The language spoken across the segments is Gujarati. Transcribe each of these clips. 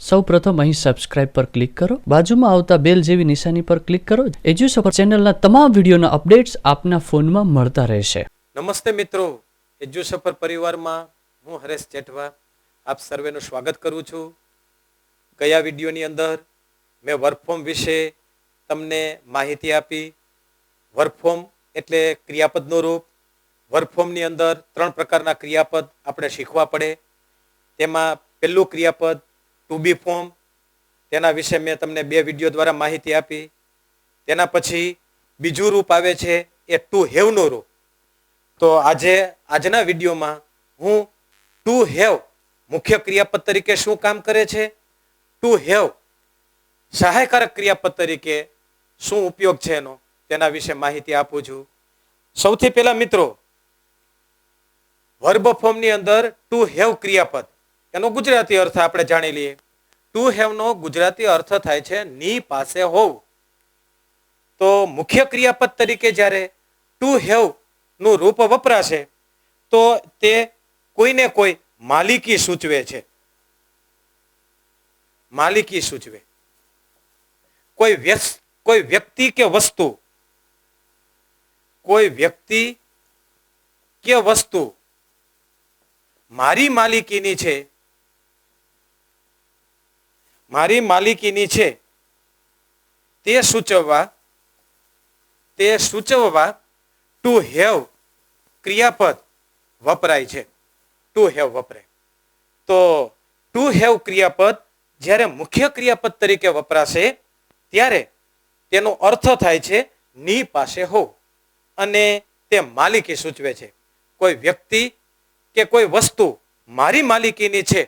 સૌપ્રથમ અહીં સબસ્ક્રાઇબ પર ક્લિક કરો, બાજુમાં આવતા બેલ જેવી નિશાની પર ક્લિક કરો. એજ્યુસફર ચેનલના તમામ વિડીયોના અપડેટ્સ આપના ફોનમાં મળતા રહેશે. નમસ્તે મિત્રો, એજ્યુસફર પરિવારમાં હું હરેશ જેઠવા આપ સર્વેનું સ્વાગત કરું છું. ગયા વિડીયોની અંદર મેં વર્ક ફોર્મ વિશે તમને માહિતી આપી. વર્ક ફોર્મ એટલે ક્રિયાપદનું રૂપ. વર્ક ફોર્મની અંદર 3 પ્રકારના ક્રિયાપદ આપણે શીખવા પડે. તેમાં પહેલું ક્રિયાપદ ટુ બી ફોર્મ, તેના વિશે મેં તમને 2 વિડીયો દ્વારા માહિતી આપી. તેના પછી બીજું રૂપ આવે છે એ ટુ હેવનું રૂપ. તો આજના વિડીયોમાં હું ટુ હેવ મુખ્ય ક્રિયાપદ તરીકે શું કામ કરે છે, ટુ હેવ સહાયકારક ક્રિયાપદ તરીકે શું ઉપયોગ છે એનો, તેના વિશે માહિતી આપું છું. સૌથી પહેલા મિત્રો, વર્બ ફોર્મની અંદર ટુ હેવ ક્રિયાપદ એનો ગુજરાતી અર્થ આપણે જાણી લઈએ. ટુ હેવ નો ગુજરાતી અર્થ થાય છે ની પાસે હોવું. તો મુખ્ય ક્રિયાપદ તરીકે જ્યારે ટુ હેવ નું રૂપ વપરાશે તો તે કોઈને કોઈ માલિકી સૂચવે છે. માલિકી સૂચવે. કોઈ વ્યક્તિ કે વસ્તુ, કોઈ વ્યક્તિ કે વસ્તુ મારી માલિકીની છે, મારી માલિકીની છે તે સૂચવવા ટુ હેવ ક્રિયાપદ વપરાય છે. ટુ હેવ વપરાય. તો ટુ હેવ ક્રિયાપદ જ્યારે મુખ્ય ક્રિયાપદ તરીકે વપરાશે ત્યારે તેનો અર્થ થાય છે ની પાસે હોવ, અને તે માલિકી સૂચવે છે. કોઈ વ્યક્તિ કે કોઈ વસ્તુ મારી માલિકીની છે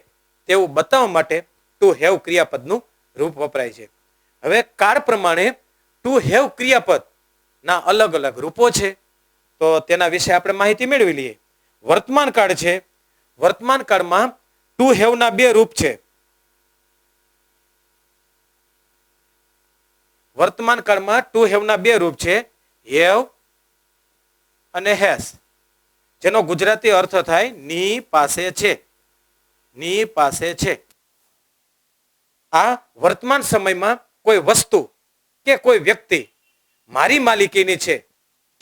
તેવું બતાવવા માટે ટુ હેવ ક્રિયાપદનું રૂપ વપરાય છે. હવે કાળ પ્રમાણે ટુ હેવ ક્રિયાપદ ના અલગ અલગ રૂપો છે, તો તેના વિશે આપણે માહિતી મેળવી લઈએ. વર્તમાન કાળ છે. વર્તમાન કાળમાં ટુ હેવ ના 2 રૂપ છે. વર્તમાન કાળમાં ટુ હેવ ના 2 રૂપ છે, હેવ અને હેઝ, જેનો ગુજરાતી અર્થ થાય ની પાસે છે. ની પાસે છે. આ વર્તમાન સમયમાં કોઈ વસ્તુ કે કોઈ વ્યક્તિ મારી માલિકીની છે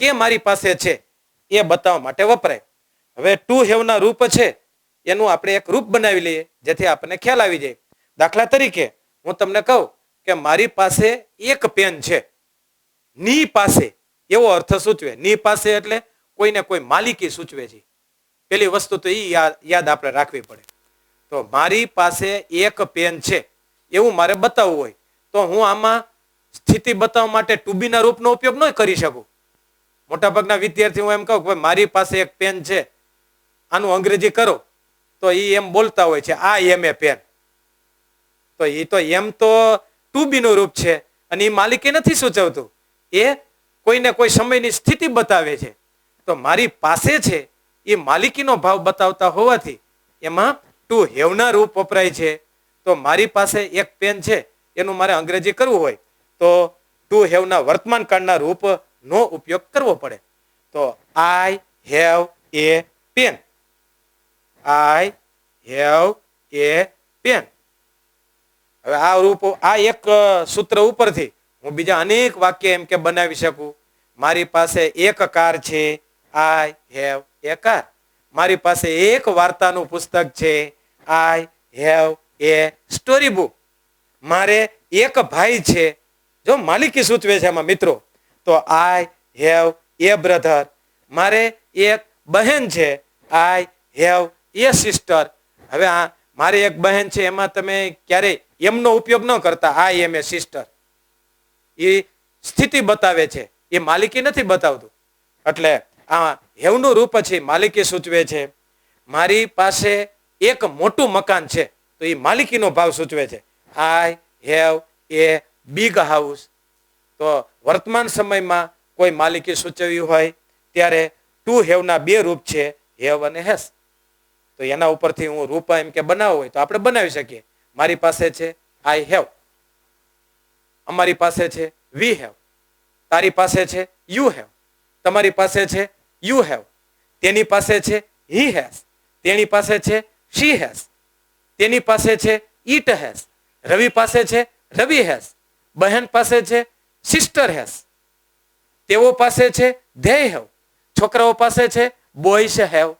કે મારી પાસે છે એ બતાવવા માટે વપરાય. હવે ટુ હેવ ના રૂપ છે એનું આપણે એક રૂપ બનાવી લઈએ જેથી આપણને ખ્યાલ આવી જાય. દાખલા તરીકે હું તમને કહું કે મારી પાસે એક પેન છે. ની પાસે એવો અર્થ સૂચવે. ની પાસે એટલે કોઈને કોઈ માલિકી સૂચવે છે. પેલી વસ્તુ તો એ યાદ આપણે રાખવી પડે. તો મારી પાસે એક પેન છે એવું મારે બતાવવું હોય તો હું આમાં સ્થિતિ બતાવવા માટે ટુ બી ના રૂપનો ઉપયોગ ન કરી શકું. મોટાભાગના વિદ્યાર્થી હું એમ કહું કે મારી પાસે એક પેન છે, આનું અંગ્રેજી કરો તો એ એમ બોલતા હોય છે આઈ એમ એ પેન. તો એ તો એમ તો ટુ બી નું રૂપ છે અને એ માલિકી નથી સૂચવતું, એ કોઈને કોઈ સમયની સ્થિતિ બતાવે છે. તો મારી પાસે છે એ માલિકીનો ભાવ બતાવતા હોવાથી એમાં ટુ હેવ ના રૂપ વપરાય છે. તો મારી પાસે એક પેન છે એનું મારે અંગ્રેજી કરવું હોય તો ટુ હેવ ના વર્તમાન કાળના રૂપ નો ઉપયોગ કરવો પડે. તો I have a pen. I have a pen. હવે આ રૂપો, આ એક સૂત્ર ઉપરથી હું બીજા અનેક વાક્ય એમ કે બનાવી શકું. મારી પાસે એક કાર છે, આઈ હેવ એ કાર. મારી પાસે એક વાર્તાનું પુસ્તક છે, આઈ હેવ એ સ્ટોરી બુક. મારે એક ભાઈ છે, જો માલિકી સૂચવે છે એમાં મિત્રો, તો આઈ હેવ એ બ્રધર. મારે એક બહેન છે, આઈ હેવ એ સિસ્ટર. હવે આ મારી એક બહેન છે એમાં તમે ક્યારેય એમનો ઉપયોગ ન કરતા, આઈ એમ એ સિસ્ટર. એ સ્થિતિ બતાવે છે, એ માલિકી નથી બતાવતું. એટલે આ હેવનું રૂપ છે માલિકી સૂચવે છે. મારી પાસે એક મોટું મકાન છે તો એ માલિકીનો ભાવ સૂચવે છે, આઈ હેવ એ બિગ હાઉસ. તો વર્તમાન સમયમાં કોઈ માલિકી સૂચવવી હોય ત્યારે ટુ હેવ ના 2 રૂપ છે, હેવ અને હેઝ. તો એના ઉપરથી હું રૂપ એમ કે બનાવવું હોય તો આપણે બનાવી શકીએ. મારી પાસે છે આઈ હેવ, અમારી પાસે છે વી હેવ, તારી પાસે છે યુ હેવ, તમારી પાસે છે યુ હેવ, તેની પાસે છે હી હેઝ, તેની પાસે છે શી હેઝ, તેની પાસે છે ઈટ હેઝ, રવિ પાસે છે રવિ હેઝ. બહેન પાસે છે સિસ્ટર હેઝ. તેઓ પાસે છે ધે હેવ. છોકરાઓ પાસે છે બોયસ હેવ.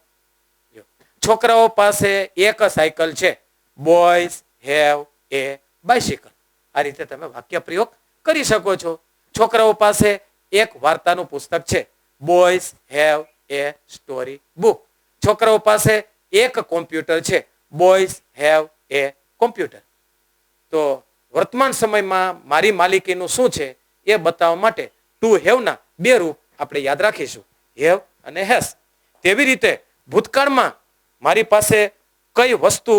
છોકરાઓ પાસે એક સાયકલ છે. Boys have a bicycle. આ રીતે તમે વાક્ય પ્રયોગ કરી શકો છો. છોકરાઓ પાસે એક વાર્તાનું પુસ્તક છે. Boys have a story book. છોકરાઓ પાસે એક કોમ્પ્યુટર છે. Boys have a computer. તો વર્તમાન સમયમાં મારી માલિકીનું શું છે એ બતાવવા માટે ટુ હેવના બે રૂપ આપણે યાદ રાખીશું, હેવ અને હેઝ. તેવી રીતે ભૂતકાળમાં મારી પાસે કઈ વસ્તુ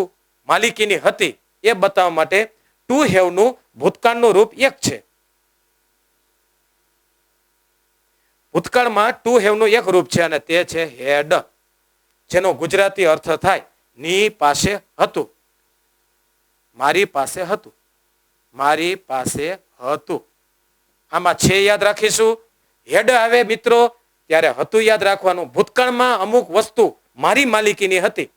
માલિકીની હતી એ બતાવવા માટે ટુ હેવનું ભૂતકાળનું રૂપ એક છે. ભૂતકાળમાં ટુ હેવનું એક રૂપ છે અને તે છે હેડ, જેનો ગુજરાતી અર્થ થાય ની પાસે હતું. મારી પાસે હતું. મારી પાસે હતું. આમાં છે યાદ રાખીશું. હેડ આવે મિત્રો ત્યારે હતું યાદ રાખવાનું. ભૂતકાળમાં અમુક વસ્તુ મારી માલિકીની હતી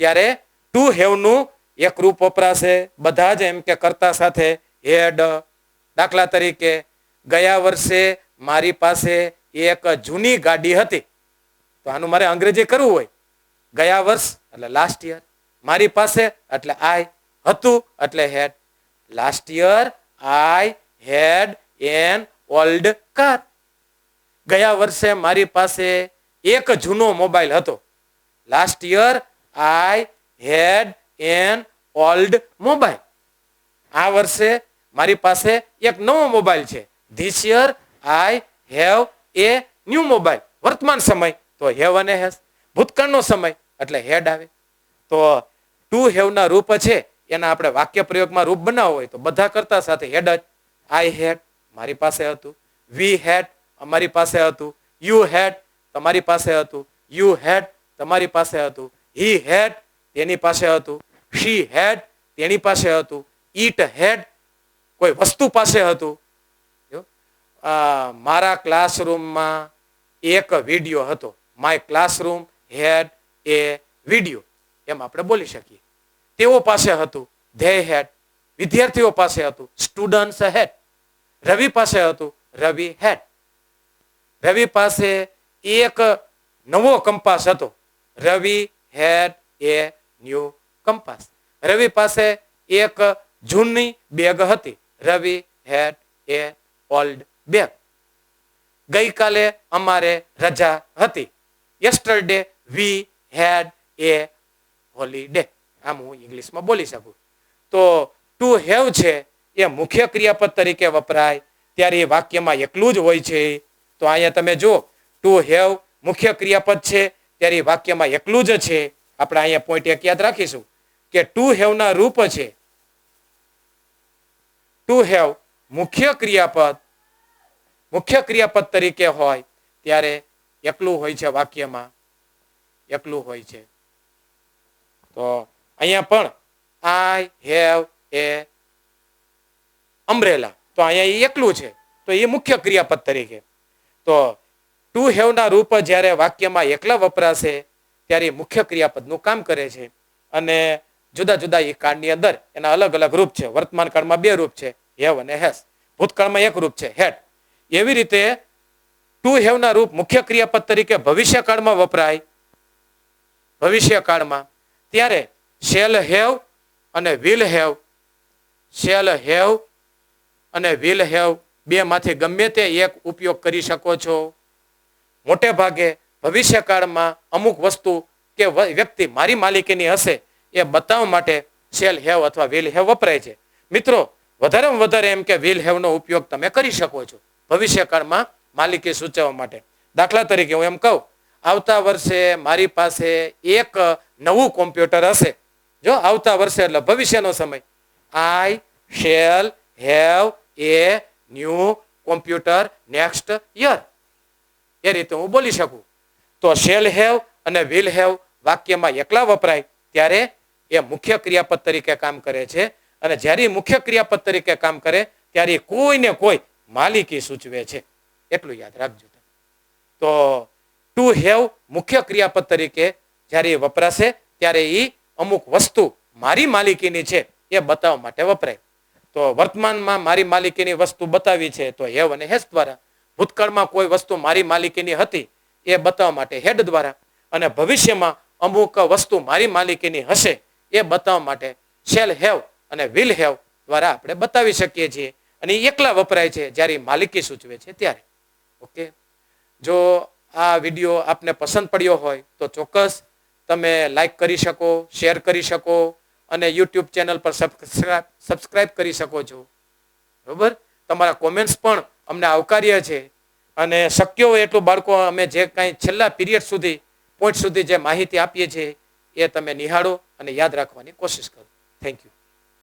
ત્યારે ટુ હેવનું એક રૂપ વપરાશે. બધા જ એમ કે કરતા સાથે હેડ. દાખલા તરીકે ગયા વર્ષે મારી પાસે એક જૂની ગાડી હતી. તો આનું મારે અંગ્રેજી કરવું હોય, ગયા વર્ષ એટલે લાસ્ટ યર, મારી પાસે એટલે આઈ, હતું એટલે had. Last year I had an old car. ગયા વર્ષે મારી પાસે એક જૂનો મોબાઈલ હતો. Last year I had an old mobile. આ વર્ષે મારી પાસે એક નવો મોબાઈલ છે. This year I have a new mobile. વર્તમાન સમય તો હેવ અને હેઝ. ભૂતકાળનો સમય એટલે હેડ આવે. તો ટુ હેવના રૂપ છે એના આપણે વાક્ય પ્રયોગમાં રૂપ બનાવવો હોય તો બધા કરતા સાથે હેડ જ. આઈ હેડ મારી પાસે હતું. વી હેડ અમારી પાસે હતું. યુ હેડ તમારી પાસે હતું. યુ હેડ તમારી પાસે હતું. હી હેડ તેની પાસે હતું. શી હેડ તેની પાસે હતું. ઈટ હેડ કોઈ વસ્તુ પાસે હતું. મારા ક્લાસરૂમમાં એક વિડીયો હતો. My classroom had a video. એમ આપણે બોલી શકીએ. તેઓ પાસે હતું. ધે હેડ વિદ્યાર્થીઓ પાસે હતું. સ્ટુડન્ટ્સ હેડ. રવિ પાસે હતું. રવિ હેડ. રવિ પાસે એક નવો કંપાસ હતો. રવિ હેડ એ ન્યૂ કંપાસ. રવિ પાસે એક જૂની બેગ હતી. રવિ હેડ એ ઓલ્ડ બેગ. ગઈકાલે અમારે રજા હતી. યસ્ટરડે વી હેડ એ હોલીડે. આમ હું ઇંગ્લિશમાં બોલી શકું. તો ટુ હેવ છે એ મુખ્ય ક્રિયાપદ તરીકે વપરાય ત્યારે એ વાક્યમાં એકલું જ હોય છે. તો અહીંયા તમે જુઓ ટુ હેવ મુખ્ય ક્રિયાપદ છે ત્યારે એ વાક્યમાં એકલું જ છે. આપણે અહીંયા પોઈન્ટ એક યાદ રાખીશું કે ટુ હેવના રૂપ છે. ટુ હેવ મુખ્ય ક્રિયાપદ તરીકે હોય ત્યારે એકલું હોય છે. વાક્યમાં એકલું હોય છે. તો અહીંયા પણ આઈ હેવ એ અમ્બ્રેલા. તો અહીંયા એ એકલું છે તો એ મુખ્ય ક્રિયાપદ તરીકે. તો ટુ હેવના રૂપ જ્યારે વાક્યમાં એકલા વપરાશે ત્યારે મુખ્ય ક્રિયાપદનું કામ કરે છે. અને જુદા જુદા એ કાળની અંદર એના અલગ અલગ રૂપ છે. વર્તમાન કાળમાં બે રૂપ છે, હેવ અને હેઝ. ભૂતકાળમાં એક રૂપ છે, હેડ. એવી રીતે ટુ હેવના રૂપ મુખ્ય ક્રિયાપદ તરીકે ભવિષ્યકાળમાં વપરાય. ભવિષ્યકાળમાં ત્યારે શેલ હેવ અને વિલ હેવ. શેલ હેવ અને વિલ હેવ બે માંથી ગમે તે એક ઉપયોગ કરી શકો છો. મોટે ભાગે ભવિષ્યકાળમાં અમુક વસ્તુ કે વ્યક્તિ મારી માલિકીની હશે એ બતાવવા માટે શેલ હેવ અથવા વિલ હેવ વપરાય છે. મિત્રો વધારેમાં વધારે એમ કે વિલ હેવનો ઉપયોગ તમે કરી શકો છો ભવિષ્યકાળમાં માલિકી સૂચવવા માટે. દાખલા તરીકે હું એમ કહું, આવતા વર્ષે મારી પાસે એક નવું કોમ્પ્યુટર હશે. જો આવતા વર્ષે એટલે ભવિષ્યનો સમય. I shall have a new computer next year. એ રીતે હું બોલી શકું. તો શેલ હેવ અને વિલ હેવ વાક્યમાં એકલા વપરાય ત્યારે એ મુખ્ય ક્રિયાપદ તરીકે કામ કરે છે. અને જ્યારે મુખ્ય ક્રિયાપદ તરીકે કામ કરે ત્યારે કોઈને કોઈ માલિકી સૂચવે છે. એટલું યાદ રાખજો. તો ટુ હેવ મુખ્ય ક્રિયાપદ તરીકે જ્યારે વપરાશે ત્યારે એ અમુક વસ્તુ મારી માલિકીની છે એ બતાવવા માટે વપરાય. તો વર્તમાનમાં મારી માલિકીની વસ્તુ બતાવી છે તો હેવ અને હેઝ દ્વારા. ભૂતકાળમાં કોઈ વસ્તુ મારી માલિકીની હતી એ બતાવવા માટે હેડ દ્વારા. અને ભવિષ્યમાં અમુક વસ્તુ મારી માલિકીની હશે એ બતાવવા માટે શેલ હેવ અને વિલ હેવ દ્વારા આપણે બતાવી શકીએ છીએ. અને એ એકલા વપરાય છે જ્યારે માલિકી સૂચવે છે ત્યારે. ઓકે, જો આ વિડીયો આપને પસંદ પડ્યો હોય તો ચોક્કસ તમે લાઈક કરી શકો, શેર કરી શકો અને યુટ્યુબ ચેનલ પર સબસ્ક્રાઇબ કરી શકો છો. બરોબર, તમારા કોમેન્ટ્સ પણ અમને આવકાર્ય છે અને શક્ય હોય એટલું બાળકો અમે જે કાંઈ છેલ્લા પીરિયડ સુધી પોઈન્ટ સુધી જે માહિતી આપીએ છીએ એ તમે નિહાળો અને યાદ રાખવાની કોશિશ કરો. Thank you.